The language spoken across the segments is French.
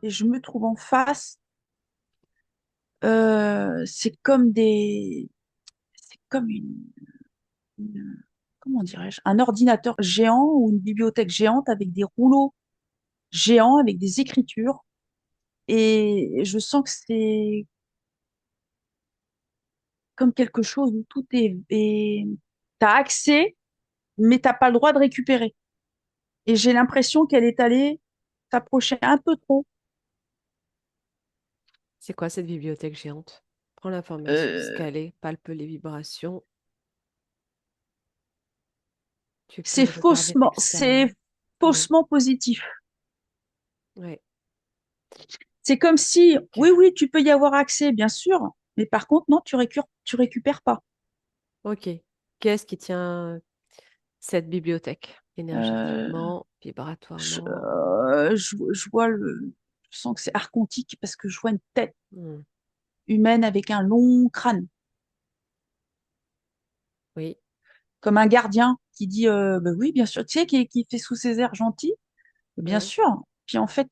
et je me trouve en face. C'est comme c'est comme comment dirais-je, un ordinateur géant ou une bibliothèque géante avec des rouleaux géants, avec des écritures. Et je sens que c'est comme quelque chose où tout t'as accès, mais t'as pas le droit de récupérer. Et j'ai l'impression qu'elle est allée s'approcher un peu trop. C'est quoi cette bibliothèque géante? Prends l'information, Euh, scaler, palpe les vibrations. Tu peux c'est regarder faussement, l'extérieur. c'est Oui, faussement positif. oui. C'est comme si, Ok. oui, oui, tu peux y avoir accès, bien sûr, mais par contre, non, tu récupères pas. Ok. Qu'est-ce qui tient cette bibliothèque? Euh, Énergétiquement, vibratoirement. je vois je sens que c'est archontique parce que je vois une tête Hmm. humaine avec un long crâne, Oui, comme un gardien qui dit, bah oui, bien sûr, tu sais, qui fait sous ses airs gentils, bien oui, sûr. Puis en fait,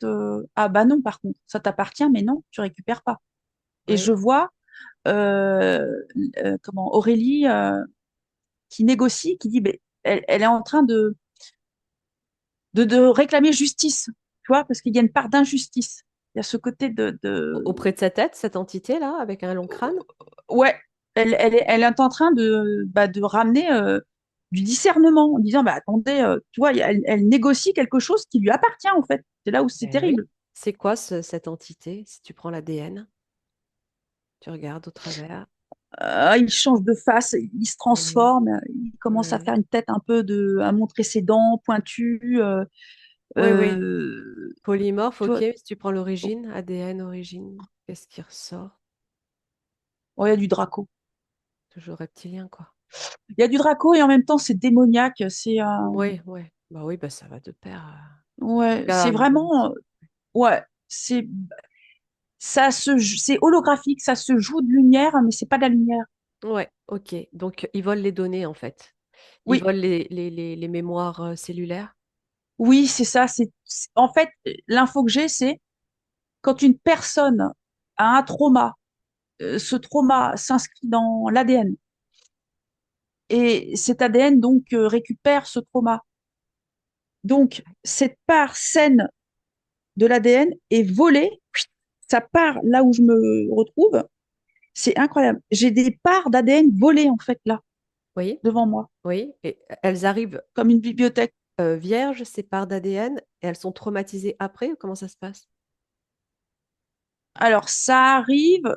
ah bah non, par contre, ça t'appartient, mais non, tu récupères pas. Et je oui. vois, euh, comment, Aurélie qui négocie, qui dit, ben, elle est en train de réclamer justice, tu vois, parce qu'il y a une part d'injustice. Il y a ce côté Auprès de sa tête, cette entité-là, avec un long crâne? ouais, elle est en train de ramener du discernement en disant, bah, attendez, tu vois, elle négocie quelque chose qui lui appartient, en fait. C'est là où c'est Eh oui. terrible. C'est quoi cette entité? Si tu prends l'ADN, tu regardes au travers. Il change de face, il se Oui, transforme, il commence à oui. faire une tête un peu à montrer ses dents pointues. Oui, oui. Euh, Polymorphe, tu ok. vois, Si tu prends l'origine, ADN, origine, qu'est-ce qui ressort? oh, il y a du Draco. Toujours reptilien, quoi. Il y a du Draco et en même temps, c'est démoniaque. C'est Oui, oui. Bah oui, bah ça va de pair. ouais, c'est Regarde, vraiment, ouais, c'est holographique, ça se joue de lumière, mais c'est pas de la lumière. ouais, ok. Donc, ils volent les données, en fait. Ils Oui, volent les mémoires cellulaires. oui, c'est ça. En fait, l'info que j'ai, c'est quand une personne a un trauma, ce trauma s'inscrit dans l'ADN et cet ADN donc récupère ce trauma. Donc, cette part saine de l'ADN est volée, ça part là où je me retrouve. C'est incroyable. J'ai des parts d'ADN volées en fait là, Oui, devant moi, oui. Et elles arrivent comme une bibliothèque. vierges, ces parts d'ADN, et elles sont traumatisées après, ou comment ça se passe? Alors, ça arrive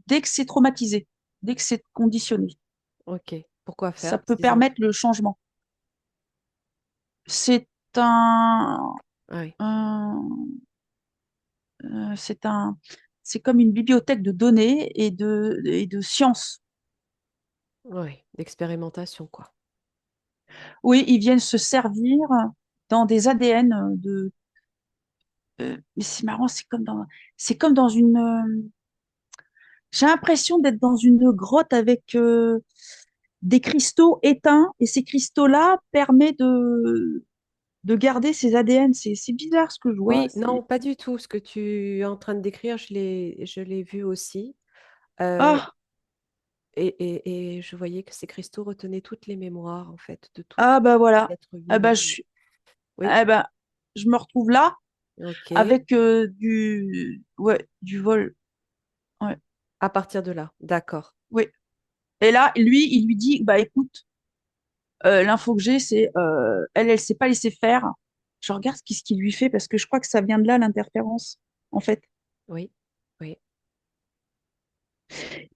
dès que c'est traumatisé, dès que c'est conditionné. Ok. Pourquoi Ça faire? peut permettre le changement. C'est un, Ah oui, un- c'est c'est comme une bibliothèque de données et de sciences. oui, d'expérimentation, quoi. Oui, ils viennent se servir dans des ADN mais c'est marrant, c'est comme dans j'ai l'impression d'être dans une grotte avec des cristaux éteints et ces cristaux-là permettent de garder ces ADN. C'est bizarre ce que je vois. Oui, non, pas du tout. Ce que tu es en train de décrire, je l'ai vu aussi. Euh, Ah, et je voyais que ces cristaux retenaient toutes les mémoires, en fait, de tout ah bah voilà. être Ah bah, vivant. Oui, ah bah, je me retrouve là ok. avec ouais, du vol. Ouais, À partir de là, d'accord. oui. Et là, lui, il lui dit, bah écoute, l'info que j'ai, c'est elle s'est pas laissée faire. Je regarde ce qu'il lui fait parce que je crois que ça vient de là, l'interférence, en fait. Oui, oui,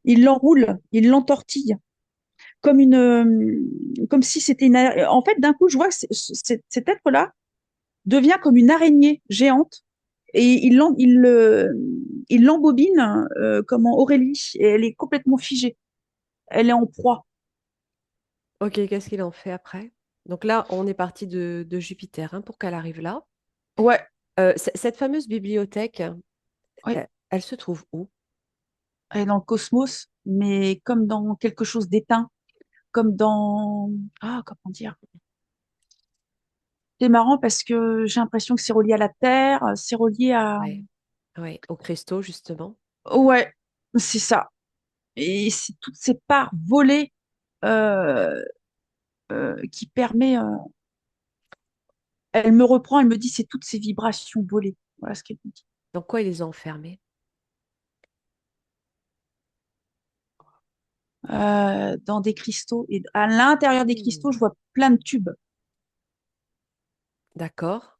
Il l'enroule, il l'entortille, comme comme si c'était en fait, d'un coup, je vois que cet être-là devient comme une araignée géante et il l'embobine comme en Aurélie et elle est complètement figée. Elle est en proie. ok, qu'est-ce qu'il en fait après? Donc là, on est parti de Jupiter, hein, pour qu'elle arrive là. Ouais, Cette fameuse bibliothèque, ouais. elle se trouve où? Elle est dans le cosmos, mais comme dans quelque chose d'éteint, comme dans... Ah, comment dire? C'est marrant parce que j'ai l'impression que c'est relié à la Terre, c'est relié à... Ouais. Oui, aux cristaux, justement. Ouais, c'est ça. Et c'est toutes ces parts volées euh, qui permet. Elle me reprend, elle me dit c'est toutes ces vibrations volées. Voilà ce qu'elle me dit. Donc, quoi, ils les ont enfermés? Dans des cristaux. Et à l'intérieur des Hmm. cristaux, je vois plein de tubes. D'accord.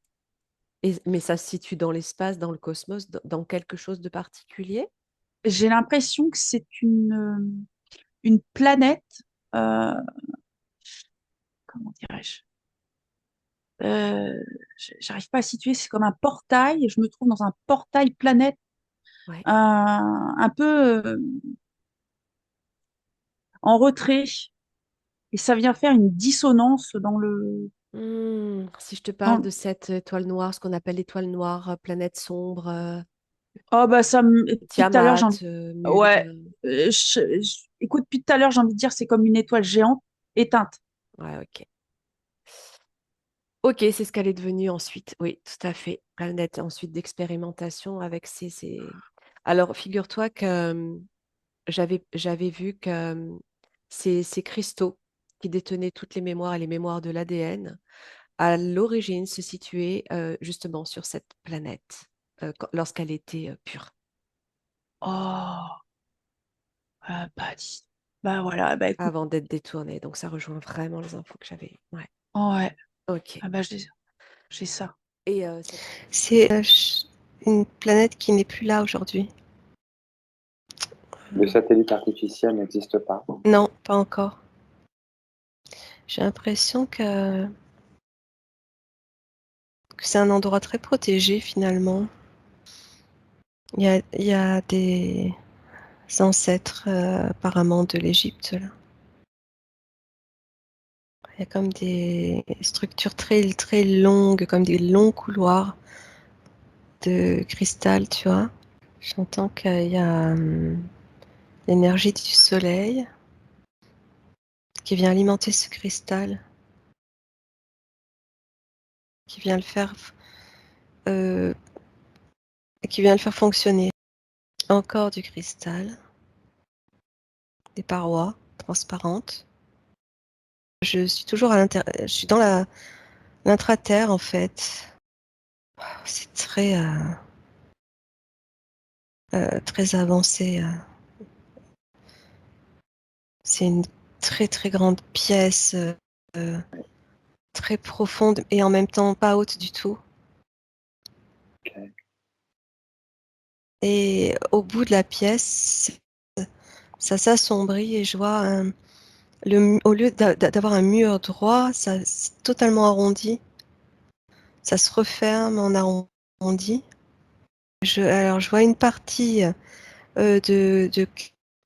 Mais ça se situe dans l'espace, dans le cosmos, dans quelque chose de particulier? J'ai l'impression que c'est une planète. euh, Comment dirais-je? Euh, J'arrive pas à situer. C'est comme un portail. Je me trouve dans un portail planète Ouais. un peu en retrait. Et ça vient faire une dissonance dans le. Si je te parle Dans... de cette étoile noire, ce qu'on appelle l'étoile noire, planète sombre, Oh, bah, depuis tout à l'heure, Tiamat, Mul. Ouais. Écoute, depuis tout à l'heure, j'ai envie de dire, c'est comme une étoile géante éteinte. Ouais, ok. Ok, c'est ce qu'elle est devenue ensuite. Oui, tout à fait. Planète ensuite d'expérimentation avec Alors, figure-toi que j'avais vu que ces cristaux qui détenaient toutes les mémoires et les mémoires de l'ADN, à l'origine, se situaient justement sur cette planète lorsqu'elle était pure, Oh, bah, bah voilà, bah écoute, avant d'être détournée. Donc, ça rejoint vraiment les infos que j'avais. Ouais. oh, ouais, Ok. ah bah j'ai ça. Et C'est une planète qui n'est plus là aujourd'hui. Le satellite artificiel n'existe pas. Non, pas encore. J'ai l'impression que c'est un endroit très protégé finalement. Il y a des ancêtres apparemment de l'Égypte là. Il y a comme des structures très très longues, comme des longs couloirs de cristal, tu vois. J'entends qu'il y a l'énergie du soleil qui vient alimenter ce cristal, qui vient le faire, euh, qui vient le faire fonctionner. Encore du cristal, des parois transparentes. Je suis toujours à l'intérieur, je suis dans l'intraterre en fait. C'est très avancé. C'est une très très grande pièce, euh, très profonde et en même temps pas haute du tout. Ok. Et au bout de la pièce, ça s'assombrit et je vois au lieu d'avoir un mur droit, ça c'est totalement arrondi. Ça se referme en arrondi. Alors, je vois une partie de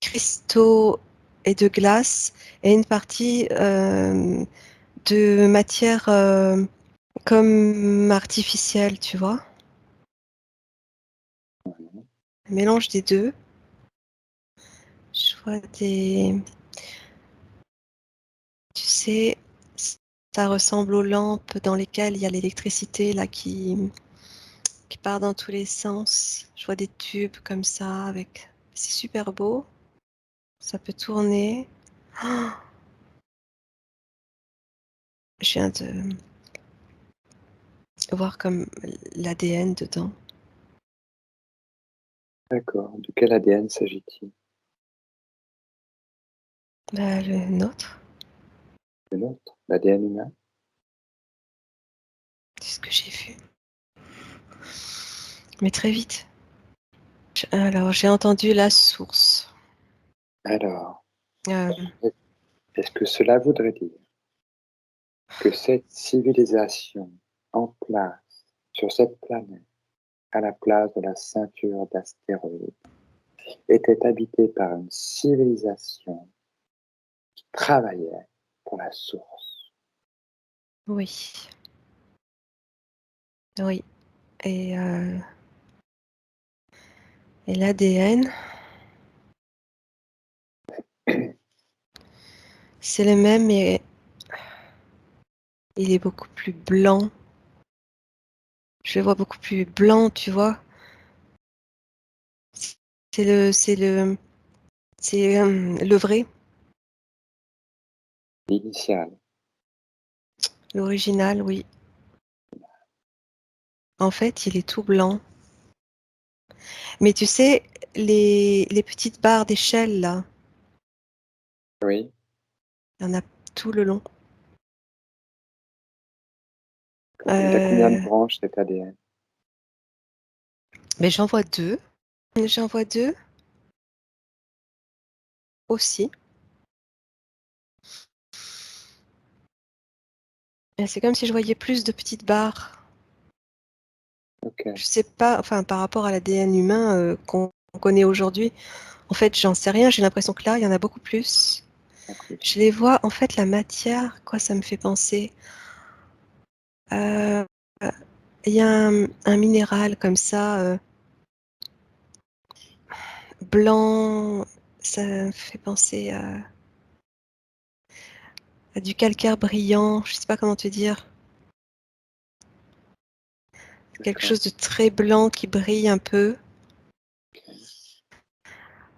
cristaux et de glace et une partie de matière comme artificielle, tu vois. Un mélange des deux. Je vois tu sais, ça ressemble aux lampes dans lesquelles il y a l'électricité là qui part dans tous les sens. Je vois des tubes comme ça avec. C'est super beau. Ça peut tourner. Oh, je viens de voir comme l'ADN dedans. D'accord. De quel ADN s'agit-il? Bah, le nôtre, Le nôtre? L'ADN humain? c'est ce que j'ai vu. Mais très vite. Alors, j'ai entendu la source. Alors, Euh, est-ce que cela voudrait dire que cette civilisation en place sur cette planète, à la place de la ceinture d'astéroïdes, était habitée par une civilisation qui travaillait pour la source? oui, oui. Et, euh, et l'ADN, c'est le même, mais il est beaucoup plus blanc. Je le vois beaucoup plus blanc, tu vois. C'est le vrai, L'initiale. l'original, oui. En fait, il est tout blanc. Mais tu sais, les petites barres d'échelle, là, Oui. il y en a tout le long. Il a combien de Euh, branches cet ADN? mais j'en vois deux. J'en vois deux aussi. Et c'est comme si je voyais plus de petites barres. Ok. Je sais pas, enfin, par rapport à l'ADN humain qu'on connaît aujourd'hui, en fait, j'en sais rien. J'ai l'impression que là, il y en a beaucoup plus. En plus. Je les vois, en fait, la matière, quoi, ça me fait penser. Euh, Il y a un minéral comme ça, blanc, ça me fait penser à du calcaire brillant, je sais pas comment te dire. Quelque D'accord. chose de très blanc qui brille un peu,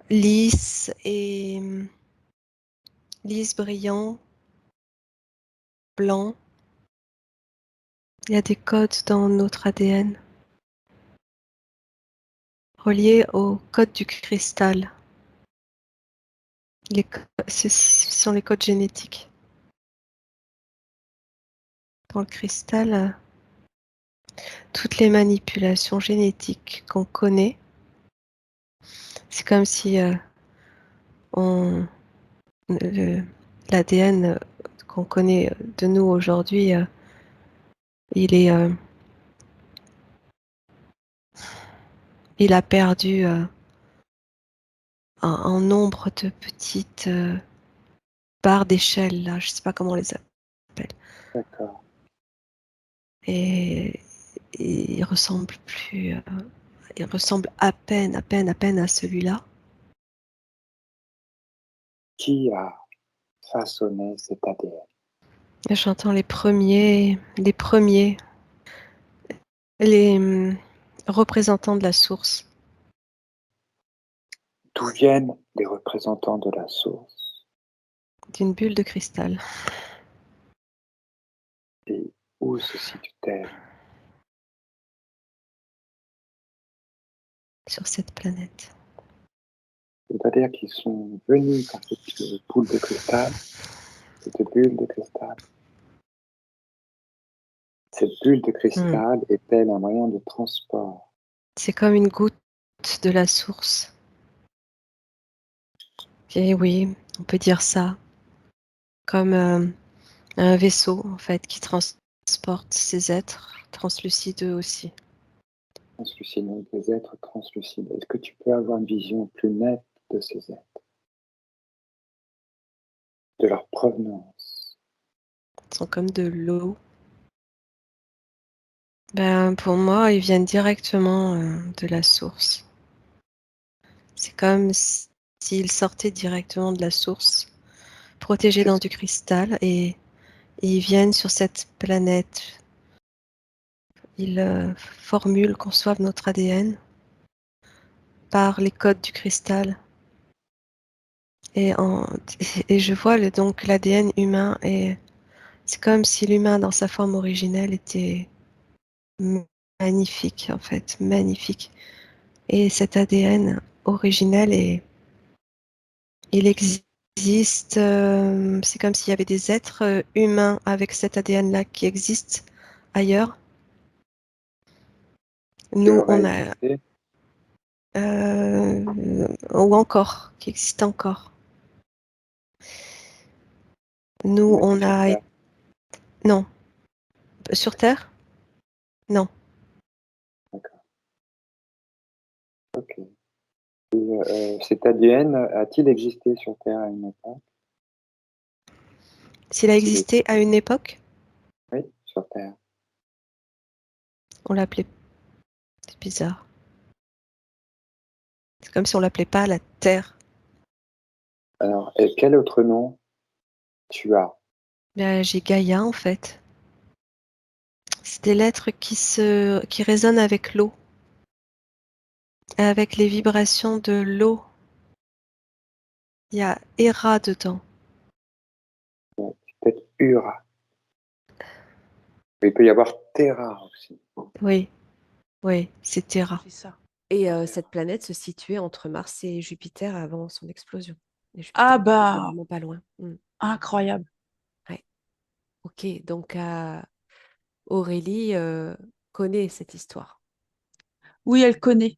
lisse et lisse, brillant, blanc. Il y a des codes dans notre ADN reliés au code du cristal. Ce sont les codes génétiques. Dans le cristal, toutes les manipulations génétiques qu'on connaît, c'est comme si on, l'ADN qu'on connaît de nous aujourd'hui, il est, il a perdu un nombre de petites barres d'échelle, là, je sais pas comment on les appelle. D'accord. Et il ressemble plus, il ressemble à peine, à peine à celui-là. Qui a façonné cet ADN? J'entends les représentants de la source. D'où viennent les représentants de la source? D'une bulle de cristal. Et où se situe-t-elle? Sur cette planète. C'est-à-dire qu'ils sont venus par cette boule de cristal, cette bulle de cristal. Cette bulle de cristal est-elle un moyen de transport? C'est comme une goutte de la source. Et oui, on peut dire ça. Comme un vaisseau, en fait, qui transporte ces êtres translucides eux aussi. Translucides, donc des êtres translucides. Est-ce que tu peux avoir une vision plus nette de ces êtres, de leur provenance? Ils sont comme de l'eau. Ben, pour moi, ils viennent directement de la source. C'est comme s'ils sortaient directement de la source, protégés dans du cristal, et ils viennent sur cette planète. Ils formulent, conçoivent notre ADN par les codes du cristal. Et, et je vois donc l'ADN humain, et c'est comme si l'humain dans sa forme originelle était magnifique, en fait, magnifique. Et cet ADN originel, il existe, c'est comme s'il y avait des êtres humains avec cet ADN-là qui existent ailleurs. Qui Nous, aurait on a, existé? ou encore, qui existent encore. Nous, Même on sur a, Terre. non, sur Terre, non. D'accord. Ok. Cet ADN a-t-il existé sur Terre à une époque? S'il a S'il est... existé à une époque, Oui, sur Terre. on l'appelait, c'est bizarre. C'est comme si on l'appelait pas la Terre. Alors, et quel autre nom tu as? Là, j'ai Gaïa, en fait. C'est des lettres qui résonnent avec l'eau. avec les vibrations de l'eau. Il y a Hera dedans. Peut-être Ura. Mais il peut y avoir Terra aussi. Oui, oui, c'est Terra. C'est ça. Et cette planète se situait entre Mars et Jupiter avant son explosion. Et Ah Jupiter était bah, vraiment pas loin. incroyable. Ouais. Ok, donc Aurélie connaît cette histoire. Oui, elle connaît.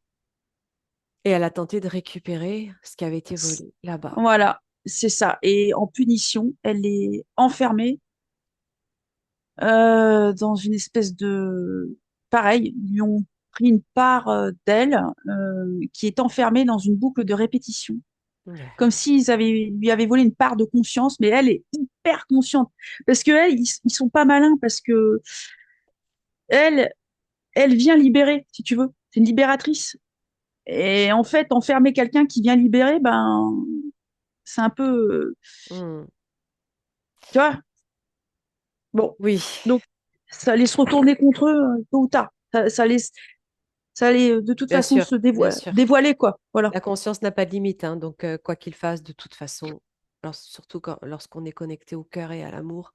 Et elle a tenté de récupérer ce qui avait été C- volé là-bas. Voilà, c'est ça. Et en punition, elle est enfermée dans une espèce de... Pareil, ils lui ont pris une part d'elle qui est enfermée dans une boucle de répétition. Ouais. Comme s'ils lui avaient volé une part de conscience, mais elle est hyper consciente. Parce que elle, ils sont pas malins, parce que elle, elle vient libérer, si tu veux. C'est une libératrice. Et en fait, enfermer quelqu'un qui vient libérer, ben, c'est un peu, Hmm. tu vois, bon. Oui, Donc, ça allait se retourner contre eux tôt ou tard. Ça allait de toute bien façon sûr, se bien sûr. dévoiler, quoi. Voilà. La conscience n'a pas de limite, hein, donc quoi qu'il fasse, de toute façon, surtout lorsqu'on est connecté au cœur et à l'amour,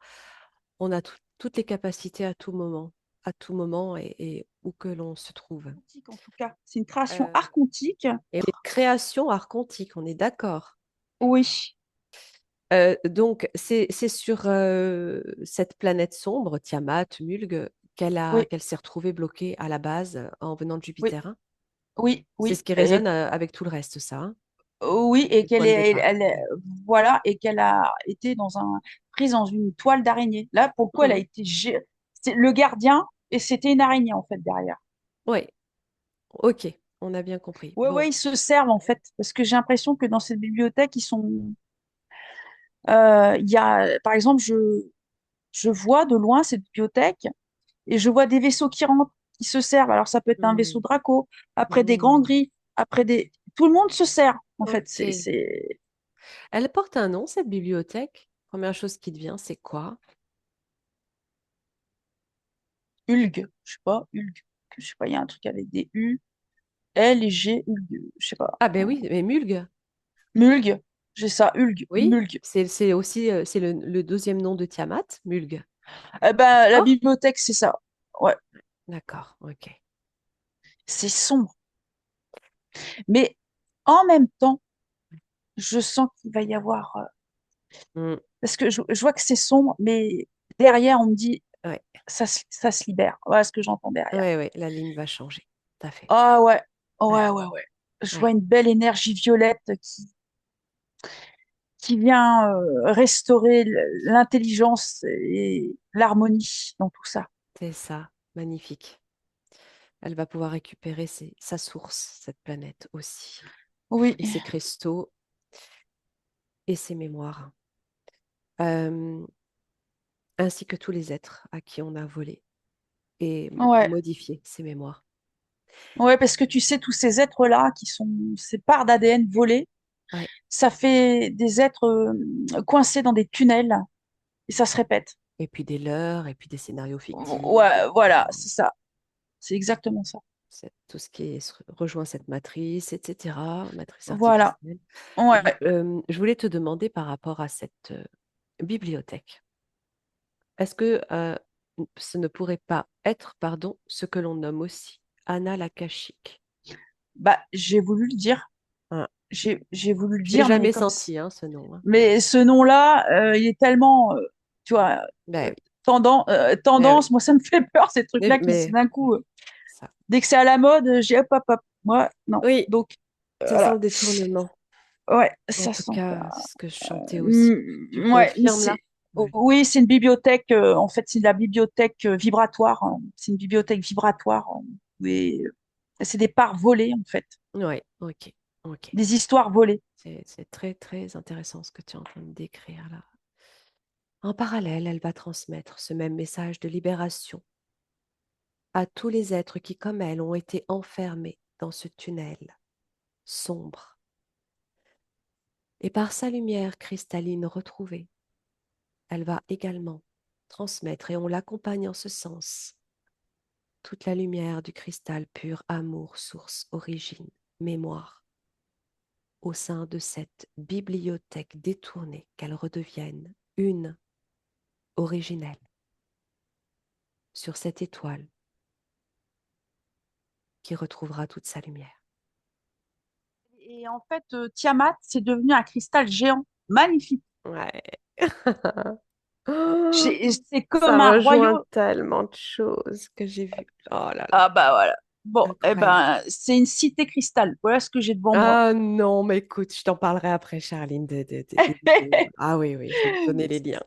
on a toutes les capacités à tout moment et où que l'on se trouve. En tout cas, c'est une création Euh, archontique. et une création archontique, on est d'accord. Oui, Donc, c'est sur cette planète sombre, Tiamat, Mulg, oui, qu'elle s'est retrouvée bloquée à la base en venant de oui, Jupiter, hein. oui, C'est oui. ce qui résonne avec tout le reste, ça, hein. Oui, et Le qu'elle point de est, départ. voilà, et qu'elle a été prise dans une toile d'araignée. Là, pour le coup, elle a Mhm. été, c'est le gardien, et c'était une araignée, en fait, derrière. Oui, ok, on a bien compris. Ouais, Bon, ouais, ils se servent, en fait, parce que j'ai l'impression que dans cette bibliothèque, il y a, par exemple, je vois de loin cette bibliothèque, et je vois des vaisseaux qui rentrent, qui se servent. Alors, ça peut être un vaisseau hmm, Draco, après des grands hmm, gris, après des... Tout le monde se sert, en fait. ok. Elle porte un nom, cette bibliothèque. Première chose qui te vient, c'est quoi? Hulg, je sais pas, Hulg. Je sais pas, il y a un truc avec des U. L et G, Hulg, je sais pas. Ah ben oui, mais Mulg, Mulg, j'ai ça, Hulg, oui, Mulg. c'est aussi c'est le deuxième nom de Tiamat, Mulg. Eh ben, la D'accord? bibliothèque, c'est ça. Ouais, D'accord, ok. c'est sombre. Mais en même temps, je sens qu'il va y avoir. Hmm, Parce que je vois que c'est sombre, mais derrière, on me dit, ouais, ça se libère. Voilà ce que j'entends derrière. ouais, ouais, la ligne va changer. Tout à fait. Ah ouais, Ouais, ouais, ouais, ouais. Je vois ouais, une belle énergie violette qui vient restaurer l'intelligence et l'harmonie dans tout ça. c'est ça, magnifique. Elle va pouvoir récupérer sa source, cette planète aussi, Oui, et ses cristaux et ses mémoires, Euh, ainsi que tous les êtres à qui on a volé et ouais. modifié ces mémoires. Ouais, parce que tu sais, tous ces êtres-là, qui sont ces parts d'ADN volées, Ouais. ça fait des êtres coincés dans des tunnels et ça se répète. Et puis des leurs, et puis des scénarios fictifs, Ouais, voilà, etc. c'est ça. C'est exactement ça. C'est tout ce qui rejoint cette matrice, etc., matrice Voilà. artificielle. Ouais. Je voulais te demander par rapport à cette bibliothèque, est-ce que ce ne pourrait pas être, pardon, ce que l'on nomme aussi Annales akashiques? Bah, j'ai voulu le dire. Hein, J'ai voulu le je l'ai dire, mais jamais comme senti, hein, ce nom, hein. mais ce nom-là, il est tellement, tu vois, Ben oui, ben oui. tendance. Moi, ça me fait peur ces trucs-là qui, Mais d'un oui, coup, ça. dès que c'est à la mode, j'ai hop, hop, hop. Moi, non. Oui, Donc, ça sent le voilà. détournement. Ouais, En ça tout sent cas, pas. ce que je chantais aussi. Tu Ouais, mais confirmes là? Ouais. oui, c'est une bibliothèque. En fait, c'est de la bibliothèque vibratoire, hein. C'est une bibliothèque vibratoire. Et c'est des parts volées, en fait. Ouais, ok, ok. Des histoires volées. C'est très, très intéressant ce que tu es en train de décrire là. En parallèle, elle va transmettre ce même message de libération à tous les êtres qui, comme elle, ont été enfermés dans ce tunnel sombre. Et par sa lumière cristalline retrouvée, elle va également transmettre, et on l'accompagne en ce sens, toute la lumière du cristal pur, amour, source, origine, mémoire au sein de cette bibliothèque détournée, qu'elle redevienne une originelle sur cette étoile qui retrouvera toute sa lumière. Et en fait, Tiamat, c'est devenu un cristal géant, magnifique. Ouais. Oh, C'est ça comme un rejoint royaume. tellement de choses que j'ai vues. Oh là là, Ah bah voilà. Bon, eh incroyable. ben, c'est une cité cristal. Voilà ce que j'ai devant moi. Ah non, mais écoute, je t'en parlerai après, Charline, des vidéos. Ah oui, oui, je vais te donner les liens.